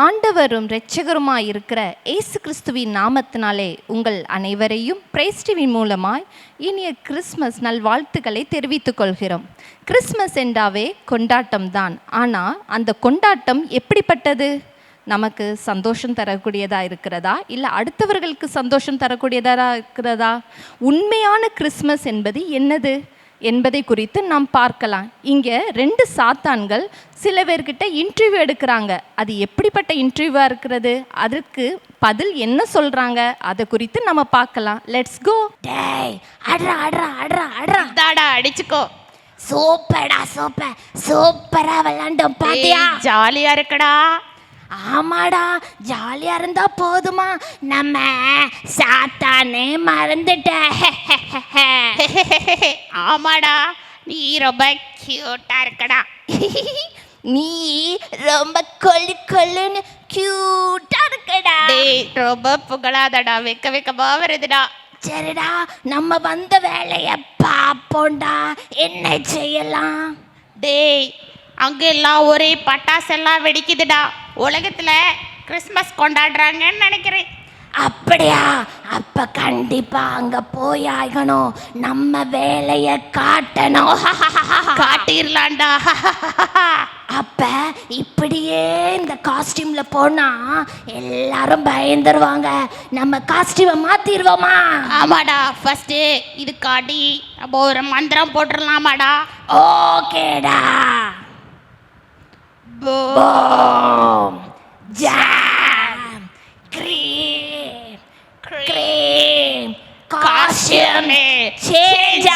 ஆண்டவரும் இரட்சகருமாய் இருக்கிற இயேசு கிறிஸ்துவின் நாமத்தினாலே உங்கள் அனைவரையும் பிரைஸ் டிவியின் மூலமாய் இனிய கிறிஸ்மஸ் நல்வாழ்த்துக்களை தெரிவித்துக் கொள்கிறோம். கிறிஸ்மஸ் என்றாவே கொண்டாட்டம் தான். ஆனால் அந்த கொண்டாட்டம் எப்படிப்பட்டது? நமக்கு சந்தோஷம் தரக்கூடியதாக இருக்கிறதா, இல்லை அடுத்தவர்களுக்கு சந்தோஷம் தரக்கூடியதாக இருக்கிறதா? உண்மையான கிறிஸ்மஸ் என்பது என்னது என்பதை குறித்து நாம் பார்க்கலாம். இங்கே 2 சாத்தான்கள் சில பேர்கிட்ட இன்டர்வியூ எடுக்கிறாங்க. அது எப்படிப்பட்ட இன்டர்வியூவாக இருக்கிறது, அதற்கு பதில் என்ன சொல்கிறாங்க, அதை குறித்து நம்ம பார்க்கலாம். Let's go. டேய் அட்ரா அட்ரா அட்ரா அட்ரா தாடா அடிச்சுக்கோ. சூப்பர்டா சூப்பர், சூப்பரா விளையாண்டோம் பாத்தியா? ஜாலியா இருக்கடா. ஆமாடா, ஜாலியா இருந்தா போதுமா? நம்ம சாத்தானே மறந்துட்ட. ஆமாடா, நீ ரொம்ப கியூட்டா இருக்கடா. நீ ரொம்ப கொள்ளு கொள்ளுன்னு கியூட்டா இருக்கடா. டேய் ரொம்ப புகழாதடா, வெக்க வெக்கமா வருதுடா. சரிடா, நம்ம வந்த வேலைய பாப்போண்டா. என்ன செய்யலாம்? டேய் அங்க எல்லாம் ஒரே பட்டாசெல்லாம் வெடிக்குதுடா. உலகத்துல கிறிஸ்மஸ் கொண்டாடுறாங்கன்னு நினைக்கிறேன். அப்படியா? அப்ப கண்டிப்பா அங்க போய் ஆகணும். நம்ம வேலைய காட்டணும். காட்டிரலாம்டா. அப்ப இப்படியே இந்த காஸ்டியூம்ல போனா எல்லாரும் பயந்துருவாங்க. நம்ம காஸ்டியூமை மாத்திடுவோமா? ஆமாடா, ஃபர்ஸ்ட் இது காட்டி நம்ம ஒரு மந்திரம் போட்டுடலாமாடா? ஓகேடா. Boom jam cream cream costume change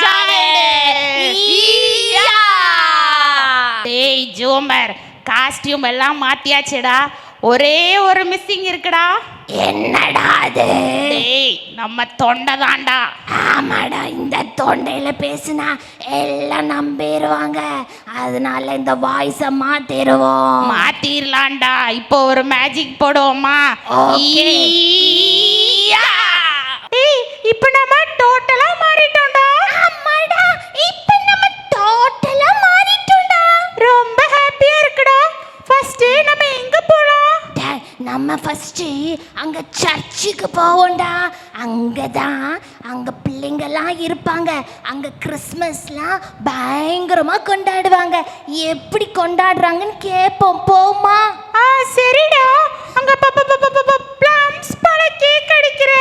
டேய் ஜூமர், காஸ்டியூம் எல்லாம் மாத்தியாச்சுடா. ஒரே ஒரு மிஸ்ஸிங் இருக்குடா. என்னடா அது? டேய் நம்ம தொண்டை தான்டா. ஆமாடா, இந்த தொண்டையில பேசினா எல்லாம் நம்பிடுவாங்க. அதனால இந்த வாய்ஸை மாத்திடுவோம். மாத்திரலாம்டா. இப்போ ஒரு மேஜிக் போடுவோமா? டேய் இப்போ நம்ம டோட்டலா மாறிட்டோம்டா. ஆமாடா, இப்போ நம்ம டோட்டலா மாறிட்டோம்டா. ரொம்ப ஹாப்பியா இருக்குடா. ஃபர்ஸ்ட் நம்ம எங்க போலாம்? நம்ம ஃபர்ஸ்ட் அங்க சர்ச்சுக்கு போவோம்டா. அங்கதான் அங்க பிள்ளைங்கெல்லாம் இருப்பாங்க. அங்க கிறிஸ்மஸ்லாம் பயங்கரமா கொண்டாடுவாங்க. எப்படி கொண்டாடுறாங்கன்னு கேட்போம். போமா? சரிடா. அங்க பிளம்ஸ் பழ கேக் அடிக்கிற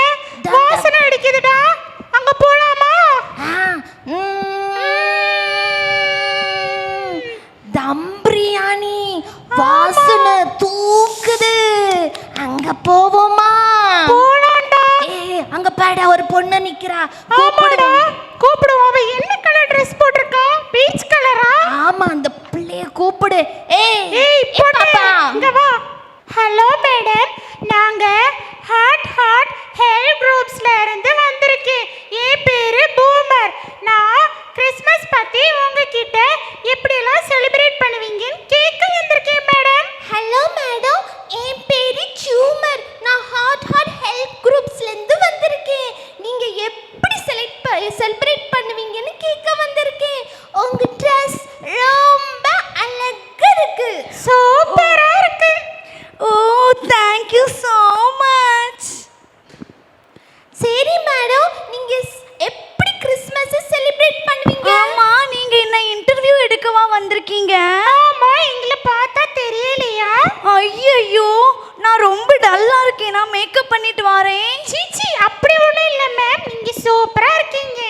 வாசனை அடிக்குதுடா. அங்க போலாமா? தம் பிரியாணி வாசனை தூக்குது. அங்க போவோமா? போலாம்டா. அங்க பாடா ஒரு பொண்ணு நிக்கிறா. ஆமாடா, கூப்பிடுவோம். அவ என்ன கலர் Dress போட்டுருக்கா? பீச் கலரா? ஆமா, அந்த பிள்ளைய கூப்பிடு. ஏய் பாப்பா, இங்க வா. ஹலோ மேடம், நாங்க ஹார்ட் ஹெல்ப் குரூப்ஸ்ல இருந்து வந்திருக்கேன். என் பேரு பூமர். நான் கிறிஸ்மஸ் பத்தி உங்ககிட்ட எப்படி எல்லாம் செலிப்ரேட் பண்ணுவீங்கன்னு கேட்க வந்திருக்கேன் மேடம். ஹலோ மேடம், என் பேரு ஜூமர். நான் ஹார்ட் ஹெல்ப் குரூப்ஸ்ல இருந்து வந்திருக்கேன். நீங்க எப்படி செலிப்ரேட் பண்ணுவீங்கன்னு கேட்க வந்திருக்கேன். உங்க ட்ரெஸ் ரொம்ப அழகா இருக்கு. சூப்பரா இருக்கு. ஓ, thank you so much. சரி மேடம், நீங்க எப்படி கிறிஸ்மஸ் செலிப்ரேட் பண்ணுவீங்க? ஆமா, நீங்க என்ன இன்டர்வியூ எடுக்கவா வந்திருக்கீங்க? ஆமா, எங்களை பார்த்தா தெரியலையா? ஐயோ, நான் ரொம்ப டல்லா இருக்கேன். நான் மேக்கப் பண்ணிட்டு வரேன். சீச்சி, அப்படி ஒண்ணும் இல்ல மேம், நீங்க சூப்பரா இருக்கீங்க.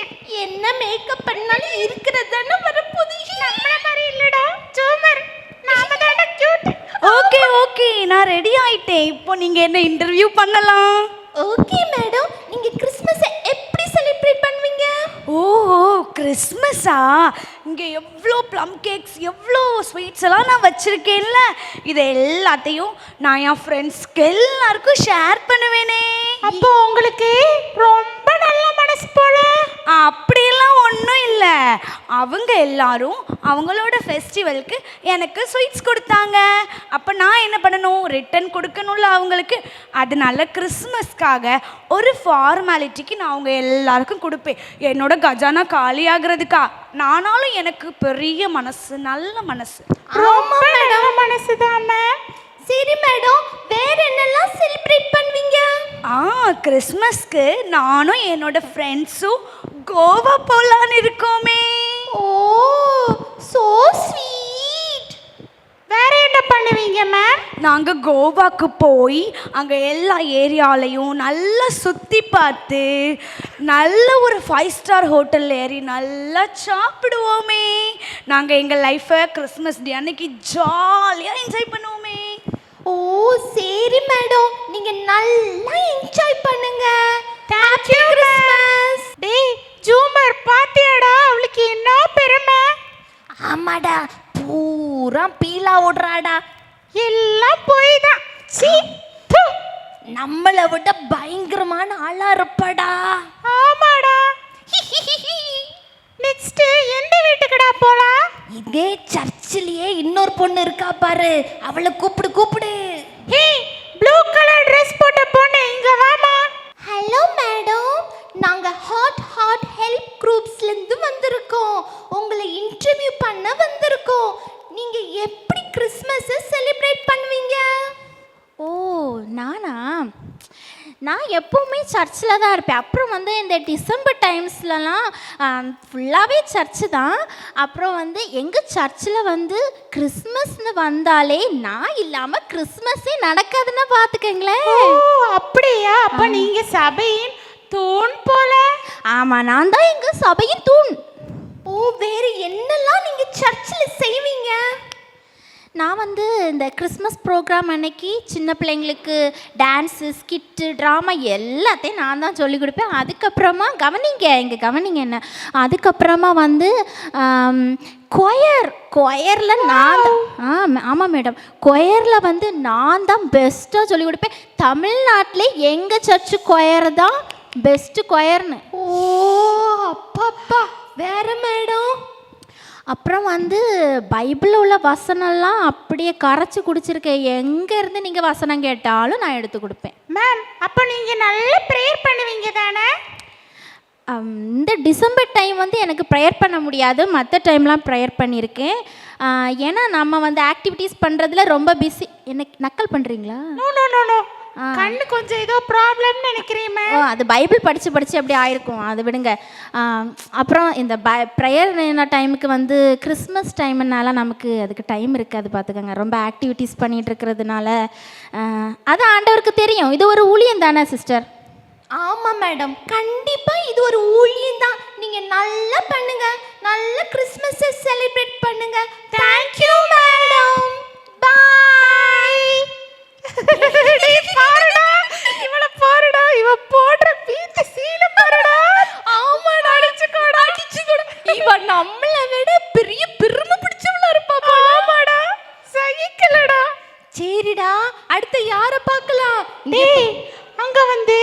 என்ன மேக்கப் பண்ணாலும் இருக்கிறது தானே வரப்போகுது. நம்மள மாதிரி இல்லடா ஜூமர், நாம தான கியூட். ஓகே, நான் ரெடி ஆயிட்டேன். இப்போ நீங்க என்ன இன்டர்வியூ பண்ணலாம். ஓகே மேடம், நீங்க கிறிஸ்மஸ் எப்படி செலிப்ரேட் பண்ணுவீங்க? ஓ, கிறிஸ்மஸா? இங்கே எவ்வளோ ப்ளம் கேக்ஸ், எவ்வளோ ஸ்வீட்ஸ் எல்லாம் நான் வச்சுருக்கேன்ல, இது எல்லாத்தையும் நான் என் ஃப்ரெண்ட்ஸ்க்கு எல்லாருக்கும் ஷேர் பண்ணுவேனே. அப்போ உங்களுக்கு ரொம்ப நல்ல மனசு போல. அப்படியெல்லாம் ஒன்றும் இல்லை. அவங்க எல்லாரும் அவங்களோட ஃபெஸ்டிவலுக்கு எனக்கு ஸ்வீட்ஸ் கொடுத்தாங்க. அப்போ நான் என்ன பண்ணணும்? ரிட்டன் கொடுக்கணும்ல அவங்களுக்கு. அதனால கிறிஸ்மஸ்க்காக ஒரு ஃபார்மாலிட்டிக்கு நான் அவங்க எல்லாருக்கும் கொடுப்பேன். என்னோட கஜானா காலி ஆகுறதுக்கா? நானாலும் எனக்கு பெரிய மனசு, நல்ல மனசு. ரொம்ப நல்ல மனசு தான் மேம். சரி மேடம், கிறிஸ்மஸ்க்கு நானும் என்னோட ஃப்ரெண்ட்ஸும் கோவா போகலான்னு இருக்கோமே. ஓ சோ ஸ்வீட். வேற என்ன பண்ணுவீங்க மேம்? நாங்கள் கோவாக்கு போய் அங்கே எல்லா ஏரியாலையும் நல்லா சுற்றி பார்த்து நல்ல ஒரு 5 ஸ்டார் ஹோட்டல் ஏறி நல்லா சாப்பிடுவோமே. நாங்கள் எங்கள் லைஃப்பை கிறிஸ்மஸ் டே அன்னைக்கு ஜாலியாக என்ஜாய் பண்ணுவோமே. ஓ சரி மேடம், நீங்க நல்லா என்ஜாய் பண்ணுங்க. Thank you, Christmas. டேய் ஜூமர் பாத்தியாடா, அவளுக்கு என்ன பெருமை. ஆமாடா, பூரா பீலா ஓடுறாடா. எல்லாம் போய் தான். சீ து. நம்மளை விட பயங்கரமான ஆளா இருப்பாடா. ஆமாடா. நெக்ஸ்ட் எந்த வீட்டுக்குடா போலாம்? இதே சர்ச்சிலேயே இன்னொரு பொண்ணு இருக்கா பாரு, அவளை கூப்பிடு கூப்பிடு. ஹே ப்ளூ கலர் Dress போட்ட பொண்ணு இங்க வாமா. ஹலோ மேடம், நாங்க ஹாட் ஹெல்ப் குரூப்ஸ்ல இருந்து வந்திருக்கோம். உங்களை இன்டர்வியூ பண்ண வந்திருக்கோம். நீங்க எப்படி கிறிஸ்மஸை செலிப்ரேட் பண்ணுவீங்க? ஓ நானா? நான் எப்போவுமே சர்ச்சில் தான் இருப்பேன். அப்புறம் வந்து இந்த டிசம்பர் டைம்ஸ்லலாம் ஃபுல்லாகவே சர்ச்சு தான். அப்புறம் வந்து எங்கள் சர்ச்சில் வந்து கிறிஸ்மஸ்னு வந்தாலே நான் இல்லாமல் கிறிஸ்மஸே நடக்காதுன்னு பார்த்துக்கங்களேன். ஓ அப்படியா? அப்ப நீங்க சபையின் தூண் போல. ஆமாம், நான் தான் எங்கள் சபையின் தூண். ஓ வேற என்னெல்லாம் நீங்க சர்ச்சில் செய்வீங்க? நான் வந்து இந்த கிறிஸ்மஸ் ப்ரோக்ராம் அன்னைக்கு சின்ன பிள்ளைங்களுக்கு டான்ஸு, ஸ்கிட்டு, ட்ராமா எல்லாத்தையும் நான் தான் சொல்லிக் கொடுப்பேன். அதுக்கப்புறமா கவனிங்க என்ன, அதுக்கப்புறமா வந்து கொயரில் நான் தான் ஆமாம் மேடம், கொயரில் வந்து நான் தான் பெஸ்ட்டாக சொல்லிக் கொடுப்பேன். தமிழ்நாட்டிலே எங்கள் சர்ச்சு கொயர் தான் பெஸ்ட்டு கொயர்னு. ஓ அப்பப்பா, வேற மேடம்? அப்புறம் வந்து பைபிளில் உள்ள வசனம்லாம் அப்படியே கரைச்சி குடிச்சிருக்கேன். எங்கேருந்து நீங்கள் வசனம் கேட்டாலும் நான் எடுத்து கொடுப்பேன். மேம் அப்ப நீங்க நல்ல ப்ரேயர் பண்ணுவீங்க தானே? இந்த டிசம்பர் டைம் வந்து எனக்கு ப்ரேயர் பண்ண முடியாது, மற்ற டைம்லாம் ப்ரேயர் பண்ணியிருக்கேன். ஏன்னா நம்ம வந்து ஆக்டிவிட்டீஸ் பண்ணுறதுல ரொம்ப பிஸி. எனக்கு நக்கல் பண்ணுறீங்களா? நோ நோ நோ நோ, கண்ணு கொஞ்சம் ஏதோ ப்ராப்ளம்னு நினைக்கிறேன் மேம். ஓ அது பைபிள் படித்து அப்படி ஆயிருக்கும், அது விடுங்க. அப்புறம் இந்த ப்ரேயர் டைமுக்கு வந்து கிறிஸ்மஸ் டைம்னால நமக்கு அதுக்கு டைம் இருக்காது பார்த்துக்கோங்க. ரொம்ப ஆக்டிவிட்டீஸ் பண்ணிகிட்டு இருக்கிறதுனால அது ஆண்டவருக்கு தெரியும். இது ஒரு ஊழியம் தானே சிஸ்டர்? ஆமா மேடம், கண்டிப்பா இது ஒரு ஊழியம் தான். நீங்க நல்லா பண்ணுங்க, நல்ல கிறிஸ்மஸை செலிப்ரேட் பண்ணுங்க. Thank you madam. பை. பாருடா இவள, பாருடா இவ போடுற பீத்த சீல பாருடா. ஆமாடா, அடிச்சுக்கோடா. இவன் நம்மளை விட பெரிய பெருமை பிடிச்சவளா இருப்பா போல. ஆமாடா, சகிக்கலடா. சரிடா, அடுத்து யாரை பார்க்கலாம்? டேய் அங்க வந்து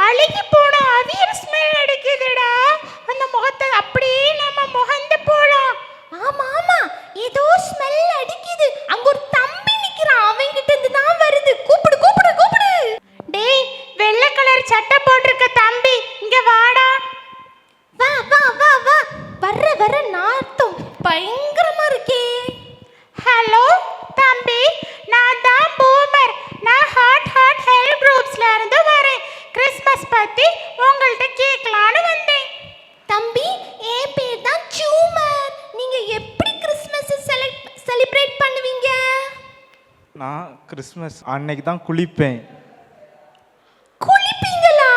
அழுகி போன அவியல் ஸ்மெல் அடிக்குதுடா. அந்த முகத்தை அப்படியே நம்ம முகந்து போலாம். ஆமா ஆமா, ஏதோ ஸ்மெல் அடிக்குது. அங்க ஒரு தம்பி நிக்கிறான், அவன் கிட்ட இருந்து தான் வருது. கூப்பிடு கூப்பிடு கூப்பிடு. டேய் வெள்ளை கலர் சட்டை போட்டிருக்க தம்பி இங்க வாடா. வா வா வா வா. வர நாத்தம் பயங்கரமா இருக்கே. ஹலோ தம்பி, நான் தான் பூமர். நான் ஹாட் ஹெல்ப் குரூப்ஸ்ல இருந்து வரேன். கிறிஸ்மஸ் பத்தி உங்கள்ட்ட கேட்கலான்னு வந்தேன். தம்பி, என் பேர் தான் சூமர். நீங்க எப்படி கிறிஸ்மஸை செலிப்ரேட் பண்ணுவீங்க? நான் கிறிஸ்மஸ் அன்னைக்கு தான் குளிப்பேன். குளிப்பீங்களா?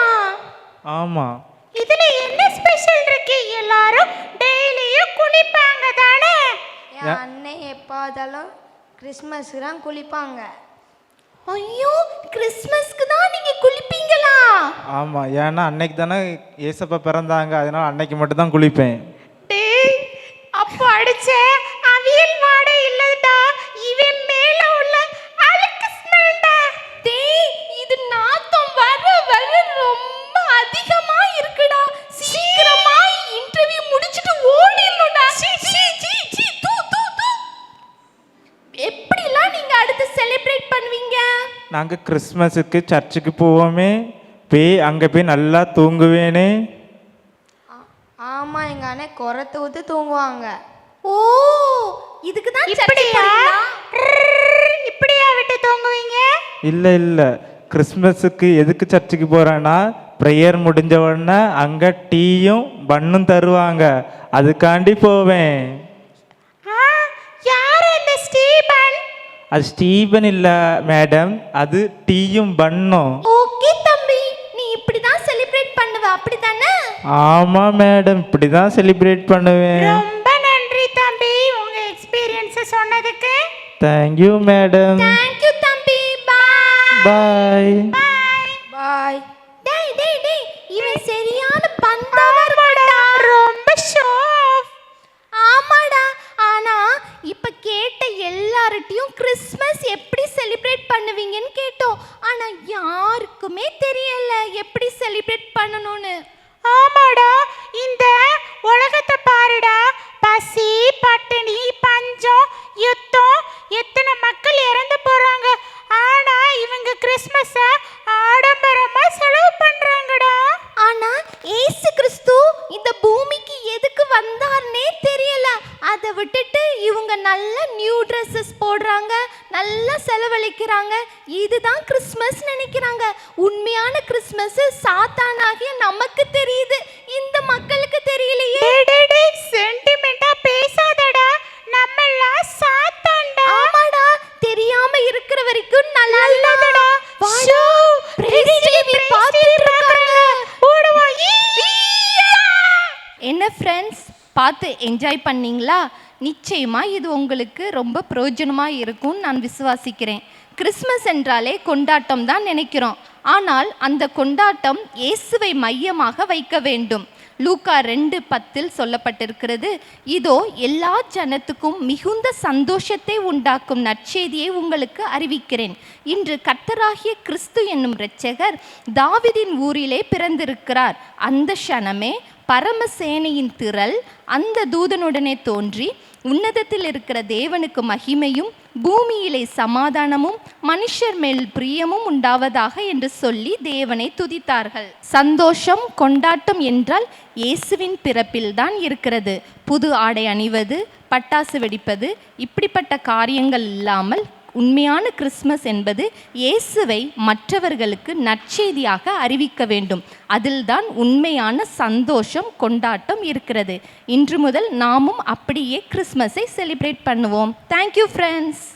ஆமாம். இதுல என்ன ஸ்பெஷல் இருக்கு? எல்லாரும் டெய்லியும் குளிப்பாங்க தானே? என் அண்ணன் எப்பாதாலும் கிறிஸ்மஸ்க்கு தான் குளிப்பாங்க. ஐயோ, கிறிஸ்மஸ்க்கு தான் நீங்க குளிப்பீங்களா? ஆமாம், ஏன்னா அன்னைக்கு தானே ஏசப்பா பிறந்தாங்க, அதனால அன்னைக்கு மட்டும் தான் குளிப்பேன். டேய் அப்போ அடிச்ச அவியல் வாடை இல்லடா, இவன் மேல உள்ள அழுக்கு ஸ்மெல்டா. டேய், இது நாத்தம் வர ரொம்ப அதிகமா இருக்குடா. சீக்கிரமா இன்டர்வியூ முடிச்சிட்டு ஓடிரணும்டா. சீ சீ சீ சீ தூ தூ தூ. எப்படிலாம் நீங்க அடுத்து செலிப்ரேட் பண்ணுவீங்க? நாங்கள் கிறிஸ்மஸுக்கு சர்ச்சுக்கு போவோமே, அங்கே போய் நல்லா தூங்குவேனே. ஆமாம், எங்கள் அண்ணன் குரத்தை ஊற்றி தூங்குவாங்க. ஓ, இதுக்கு தான் இப்படியா இப்படியா விட்டு தூங்குவீங்க? இல்லை கிறிஸ்மஸுக்கு எதுக்கு சர்ச்சுக்கு போகிறேன்னா ப்ரேயர் முடிஞ்ச உடனே அங்கே டீயும் பன்னும் தருவாங்க, அதுக்காண்டி போவேன். யார் இந்த ஸ்டீபன்? அது ஸ்டீபன் இல்லை மேடம், அது டீயும் பன்னும். ஓகே தம்பி, நீ இப்படி தான் செலிப்ரேட் பண்ணுவ அப்படிதானே? ஆமாம் மேடம், இப்படி தான் செலிப்ரேட் பண்ணுவேன். ரொம்ப நன்றி தம்பி உங்க எக்ஸ்பீரியன்ஸ் சொன்னதுக்கு. Thank you madam. தேங்க்யூ தம்பி. பாய். பாய். பாய். டேய் டேய் டேய், இவன் சரியான பந்தாவா இருக்காடா. ரொம்ப ஷோ ஆஃப். ஆமாடா, ஆனா இப்ப கேட்ட எல்லார்ட்டையும் கிறிஸ்மஸ் எப்படி செலிப்ரேட் பண்ணுவீங்கன்னு கேட்டோம். ஆனா யாருக்குமே தெரியல எப்படி செலிப்ரேட் பண்ணணும்னு. ஆமாடா, இந்த உலகத்தை பாருடா. பசி, பட்டினி, பஞ்சம், யுத்தம், எத்தனை மக்கள் இறந்து போறாங்க. ஆனா இவங்க கிறிஸ்மஸ ஆடம்பரமா செலவு பண்றாங்கடா. ஆனா ஏசு கிறிஸ்து இந்த பூமிக்கு எதுக்கு வந்தார்னே தெரியல. அதை விட்டுட்டு இவங்க நல்ல நியூ ட்ரெஸ்ஸஸ் போடுறாங்க, நல்லா செலவழிக்கிறாங்க. இதுதான் கிறிஸ்மஸ் நினைக்கிறாங்க. உண்மையான கிறிஸ்மஸ் சாத்தானாகிய நமக்கு தெரியுது, இந்த மக்களுக்கு தெரியலையே. சென்டிமெண்டா பேசாதடா, நம்மெல்லாம் சாத்தான்டா. ஆமாடா, தெரியாம இருக்கிற வரைக்கும் நல்லதுடா. ஷோ, என்ன ஃப்ரெண்ட்ஸ், பார்த்து என்ஜாய் பண்ணீங்களா? நிச்சயமாக இது உங்களுக்கு ரொம்ப பிரயோஜனமாக இருக்கும்னு நான் விசுவாசிக்கிறேன். கிறிஸ்மஸ் என்றாலே கொண்டாட்டம் தான் நினைக்கிறோம், ஆனால் அந்த கொண்டாட்டம் இயேசுவை மையமாக வைக்க வேண்டும். லூக்கா 2:10 சொல்லப்பட்டிருக்கிறது, இதோ எல்லா ஜனத்துக்கும் மிகுந்த சந்தோஷத்தை உண்டாக்கும் நற்செய்தியை உங்களுக்கு அறிவிக்கிறேன். இன்று கர்த்தராகிய கிறிஸ்து என்னும் இரட்சகர் தாவீதின் ஊரிலே பிறந்திருக்கிறார். அந்த க்ஷணமே பரமசேனையின் திரள் அந்த தூதனுடனே தோன்றி, உன்னதத்தில் இருக்கிற தேவனுக்கு மகிமையும் பூமியிலே சமாதானமும் மனுஷர் மேல் பிரியமும் உண்டாவதாக என்று சொல்லி தேவனை துதித்தார்கள். சந்தோஷம், கொண்டாட்டம் என்றால் இயேசுவின் பிறப்பில்தான் இருக்கிறது. புது ஆடை அணிவது, பட்டாசு வெடிப்பது, இப்படிப்பட்ட காரியங்கள் இல்லாமல் உண்மையான கிறிஸ்மஸ் என்பது இயேசுவை மற்றவர்களுக்கு நற்செய்தியாக அறிவிக்க வேண்டும். அதில்தான் உண்மையான சந்தோஷம், கொண்டாட்டம் இருக்கிறது. இன்று முதல் நாமும் அப்படியே கிறிஸ்மஸை செலிப்ரேட் பண்ணுவோம். Thank you friends.